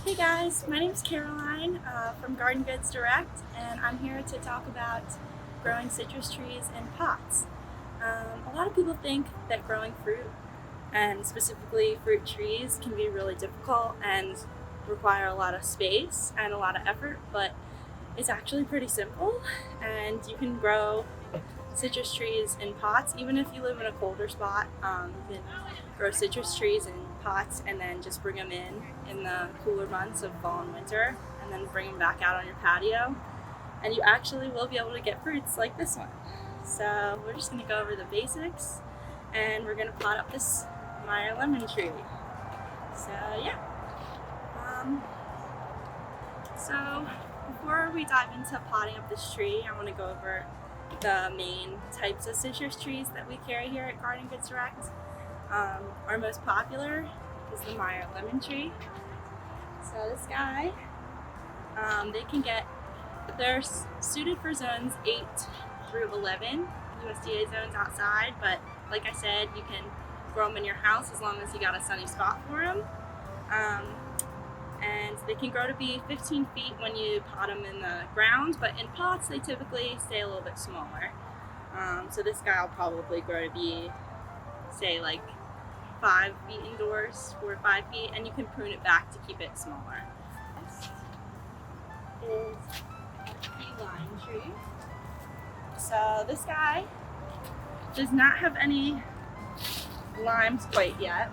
Hey guys, my name is Caroline from Garden Goods Direct, and I'm here to talk about growing citrus trees in pots. A lot of people think that growing fruit, and specifically fruit trees, can be really difficult and require a lot of space and a lot of effort, but it's actually pretty simple, and you can grow citrus trees in pots even if you live in a colder spot. You can grow citrus trees in pots and then just bring them in the cooler months of fall and winter, and then bring them back out on your patio, and you actually will be able to get fruits like this one. So we're just going to go over the basics, and we're going to pot up this Meyer lemon tree. So yeah. So before we dive into potting up this tree, I want to go over the main types of citrus trees that we carry here at Garden Goods Direct. Our most popular is the Meyer lemon tree. So this guy, they're suited for zones 8 through 11 USDA zones outside, but like I said, you can grow them in your house as long as you got a sunny spot for them. And they can grow to be 15 feet when you pot them in the ground, but in pots they typically stay a little bit smaller. So this guy will probably grow to be, say, like 5 feet indoors, 4 to 5 feet, and you can prune it back to keep it smaller. Next is a key lime tree. So this guy does not have any limes quite yet,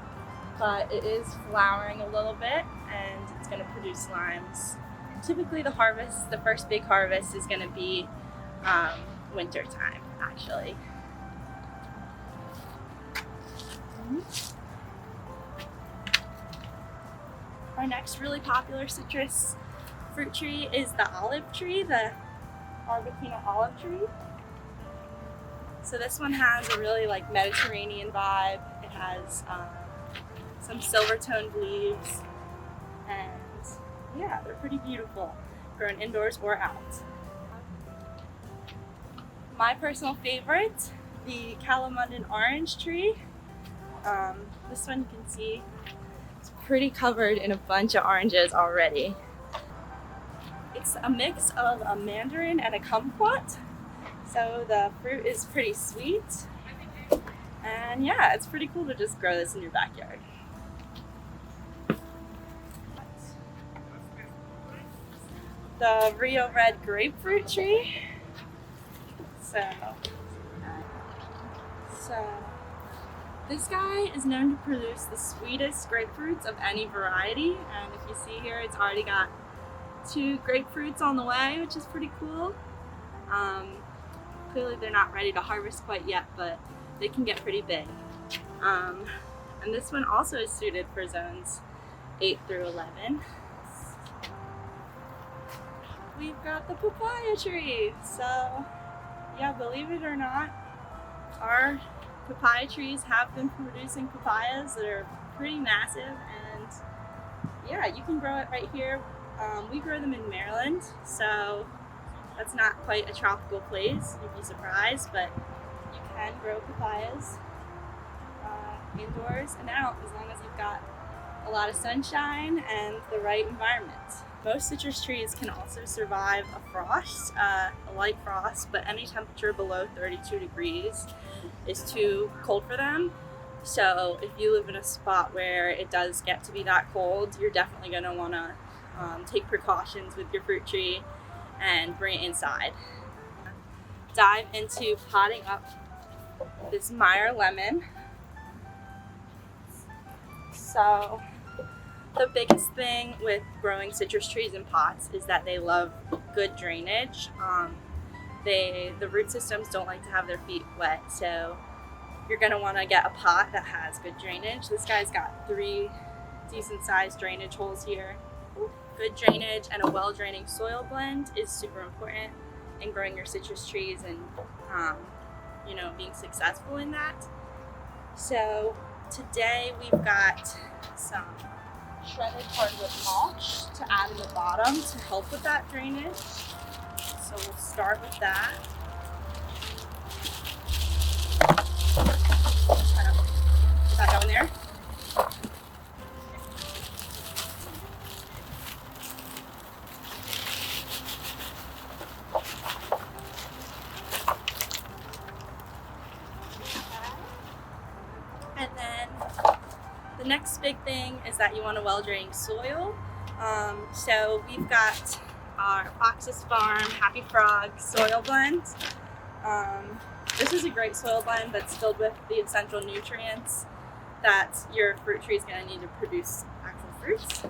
but it is flowering a little bit and it's going to produce limes. Typically the first big harvest is going to be winter time, actually. Our next really popular citrus fruit tree is the olive tree, the Argentina olive tree. So this one has a really Mediterranean vibe. It has some silver toned leaves, and yeah, they're pretty beautiful, grown indoors or out. My personal favorite, the Calamundan orange tree. This one you can see it's pretty covered in a bunch of oranges already. It's a mix of a mandarin and a kumquat, so the fruit is pretty sweet, and yeah, it's pretty cool to just grow this in your backyard. The Rio Red grapefruit tree. So this guy is known to produce the sweetest grapefruits of any variety, and if you see here, it's already got 2 grapefruits on the way, which is pretty cool. Clearly they're not ready to harvest quite yet, but they can get pretty big. And this one also is suited for zones 8 through 11. We've got the papaya tree. So yeah, believe it or not, our papaya trees have been producing papayas that are pretty massive, and yeah, you can grow it right here. We grow them in Maryland, so that's not quite a tropical place, you'd be surprised, but you can grow papayas indoors and out as long as you've got a lot of sunshine and the right environment. Most citrus trees can also survive a frost, a light frost, but any temperature below 32 degrees is too cold for them. So if you live in a spot where it does get to be that cold, you're definitely going to want to take precautions with your fruit tree and bring it inside. Dive into potting up this Meyer lemon. So the biggest thing with growing citrus trees in pots is that they love good drainage. The root systems don't like to have their feet wet, so you're going to want to get a pot that has good drainage. This guy's got 3 decent sized drainage holes here. Good drainage and a well-draining soil blend is super important in growing your citrus trees and being successful in that. So today we've got some shredded hardwood mulch to add in the bottom to help with that drainage. So we'll start with that. Put that down there. The next big thing is that you want a well-drained soil. So we've got our Fox's Farm Happy Frog soil blend. This is a great soil blend that's filled with the essential nutrients that your fruit tree is going to need to produce actual fruits.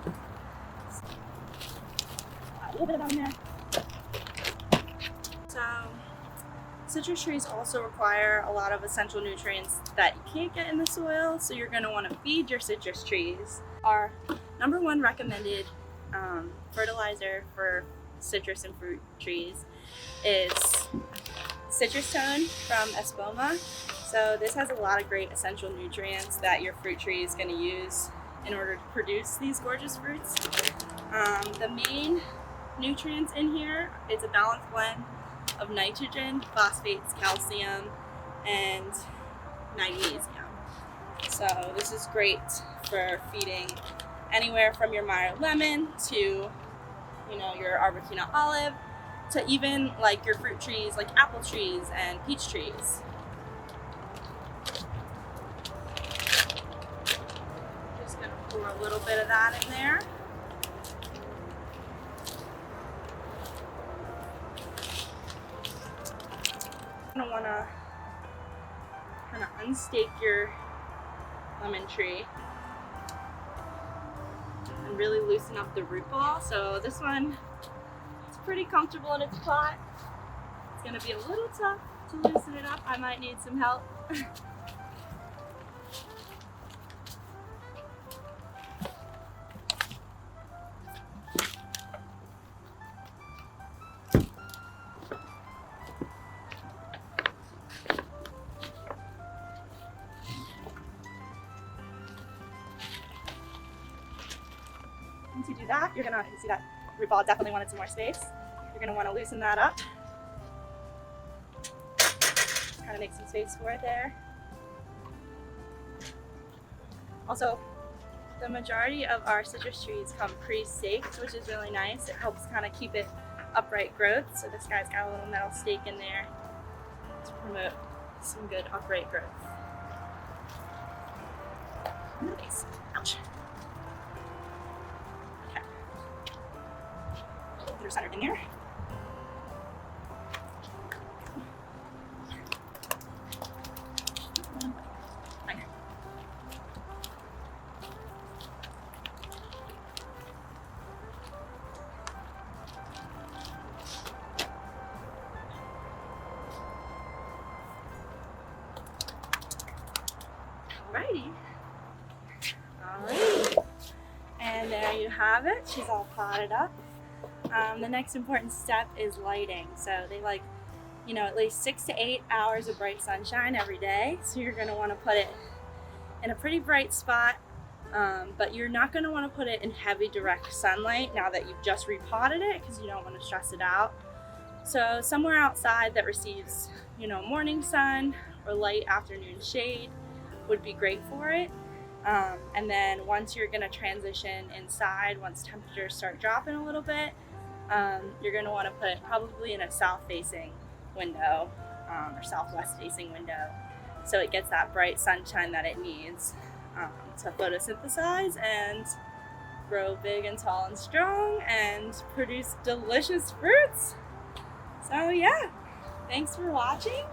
A little bit of that in there. So citrus trees also require a lot of essential nutrients that you can't get in the soil, so you're going to want to feed your citrus trees. Our number one recommended fertilizer for citrus and fruit trees is citrus tone from Espoma. So this has a lot of great essential nutrients that your fruit tree is going to use in order to produce these gorgeous fruits. The main nutrients in here, it's a balanced blend of nitrogen, phosphates, calcium, and magnesium. So this is great for feeding anywhere from your Meyer lemon to, your Arbutina olive, to even like your fruit trees like apple trees and peach trees. Just gonna pour a little bit of that in there. You're gonna wanna kind of unstake your lemon tree and really loosen up the root ball. So this one, it's pretty comfortable in its pot. It's gonna be a little tough to loosen it up. I might need some help. Once you do that, you can see that root ball definitely wanted some more space. You're gonna want to loosen that up. Kind of make some space for it there. Also, the majority of our citrus trees come pre-staked, which is really nice. It helps kind of keep it upright growth. So this guy's got a little metal stake in there to promote some good upright growth. Nice. Ouch. They're centered in there. Alrighty. And there you have it. She's all potted up. The next important step is lighting. So they like, at least 6 to 8 hours of bright sunshine every day. So you're going to want to put it in a pretty bright spot, but you're not going to want to put it in heavy direct sunlight now that you've just repotted it, because you don't want to stress it out. So somewhere outside that receives, morning sun or light afternoon shade would be great for it. And then once you're going to transition inside, once temperatures start dropping a little bit, you're going to want to put it probably in a south-facing window or southwest-facing window, so it gets that bright sunshine that it needs to photosynthesize and grow big and tall and strong and produce delicious fruits. So yeah, thanks for watching.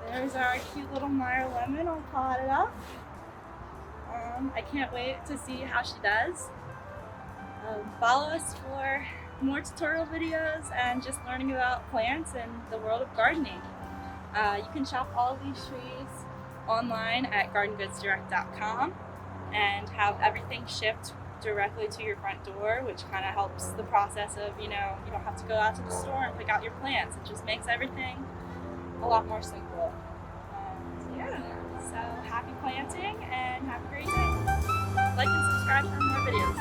There's our cute little Meyer lemon all potted up. I can't wait to see how she does. Follow us for more tutorial videos and just learning about plants and the world of gardening. You can shop all of these trees online at gardengoodsdirect.com and have everything shipped directly to your front door, which kind of helps the process of, you don't have to go out to the store and pick out your plants. It just makes everything a lot more simple. So happy planting and have a great day. Like and subscribe for more videos.